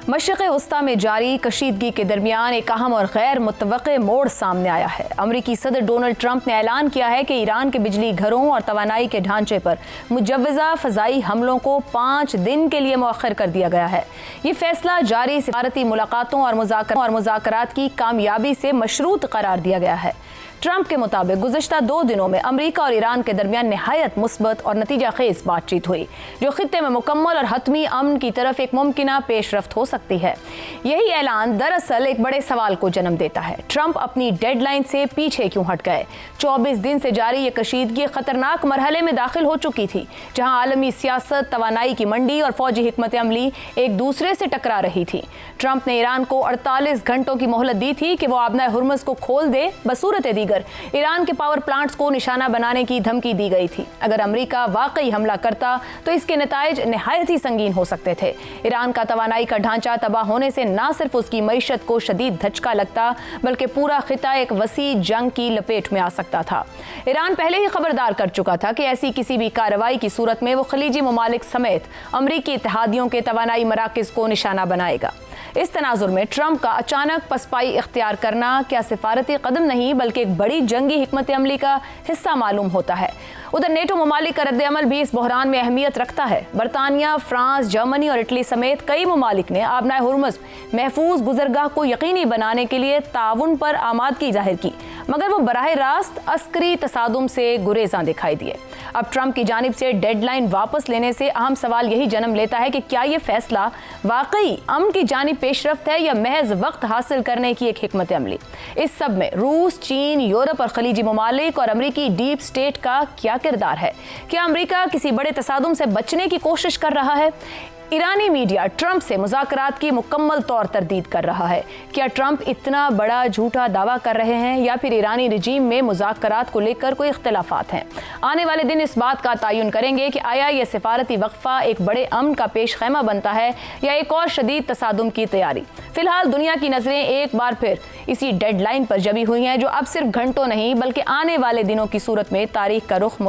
مشرق وسطی میں جاری کشیدگی کے درمیان ایک اہم اور غیر متوقع موڑ سامنے آیا ہے۔ امریکی صدر ڈونلڈ ٹرمپ نے اعلان کیا ہے کہ ایران کے بجلی گھروں اور توانائی کے ڈھانچے پر مجوزہ فضائی حملوں کو 5 دن کے لیے مؤخر کر دیا گیا ہے۔ یہ فیصلہ جاری سفارتی ملاقاتوں اور مذاکرات کی کامیابی سے مشروط قرار دیا گیا ہے۔ ٹرمپ کے مطابق گزشتہ 2 دنوں میں امریکہ اور ایران کے درمیان نہایت مثبت اور نتیجہ خیز بات چیت ہوئی، جو خطے میں مکمل اور حتمی امن کی طرف ایک ممکنہ پیش رفت ہو سکتی ہے۔ یہی اعلان دراصل ایک بڑے سوال کو جنم دیتا ہے: ٹرمپ اپنی ڈیڈ لائن سے پیچھے کیوں ہٹ گئے؟ 24 دن سے جاری یہ کشیدگی خطرناک مرحلے میں داخل ہو چکی تھی، جہاں عالمی سیاست، توانائی کی منڈی اور فوجی حکمت عملی ایک دوسرے سے ٹکرا رہی تھی۔ ٹرمپ نے ایران کو 48 گھنٹوں کی مہلت دی تھی کہ وہ آبنائے ہرمز کو کھول دے، بصورت دیگر ایران کے پاور پلانٹس کو نشانہ بنانے کی دھمکی دی گئی تھی۔ اگر امریکہ واقعی حملہ کرتا تو اس کے نتائج نہایت ہی سنگین ہو سکتے تھے۔ ایران کا توانائی کا ڈھانچہ تباہ ہونے سے نہ صرف اس کی معیشت کو شدید دھچکا لگتا، بلکہ پورا خطہ ایک وسیع جنگ کی لپیٹ میں آ سکتا تھا۔ ایران پہلے ہی خبردار کر چکا تھا کہ ایسی کسی بھی کارروائی کی صورت میں وہ خلیجی ممالک سمیت امریکی اتحادیوں کے توانائی مراکز کو نشانہ بنائے گا۔ اس تناظر میں ٹرمپ کا اچانک پسپائی اختیار کرنا کیا سفارتی قدم نہیں بلکہ ایک بڑی جنگی حکمت عملی کا حصہ معلوم ہوتا ہے۔ ادھر نیٹو ممالک کا رد عمل بھی اس بحران میں اہمیت رکھتا ہے۔ برطانیہ، فرانس، جرمنی اور اٹلی سمیت کئی ممالک نے آبنائے ہرمز محفوظ گزرگاہ کو یقینی بنانے کے لیے تعاون پر آمادگی ظاہر کی، مگر وہ براہ راست عسکری تصادم سے گریزاں دکھائی دیے۔ اب ٹرمپ کی جانب سے ڈیڈ لائن واپس لینے سے اہم سوال یہی جنم لیتا ہے کہ کیا یہ فیصلہ واقعی امن کی جانب پیش رفت ہے یا محض وقت حاصل کرنے کی ایک حکمت عملی؟ اس سب میں روس، چین، یورپ اور خلیجی ممالک اور امریکی ڈیپ اسٹیٹ کا کیا کردار ہے؟ کیا امریکہ کسی بڑے تصادم سے بچنے کی کوشش کر رہا ہے؟ ایرانی میڈیا ٹرمپ سے مذاکرات کی مکمل طور تردید کر رہا ہے۔ کیا ٹرمپ اتنا بڑا جھوٹا دعویٰ کر رہے ہیں یا پھر ایرانی رجیم میں مذاکرات کو لے کر کوئی اختلافات ہیں؟ آنے والے دن اس بات کا تعین کریں گے کہ آیا یہ سفارتی وقفہ ایک بڑے امن کا پیش خیمہ بنتا ہے یا ایک اور شدید تصادم کی تیاری۔ فی الحال دنیا کی نظریں ایک بار پھر اسی ڈیڈ لائن پر جمی ہوئی ہیں، جو اب صرف گھنٹوں نہیں بلکہ آنے والے دنوں کی صورت میں تاریخ کا رخ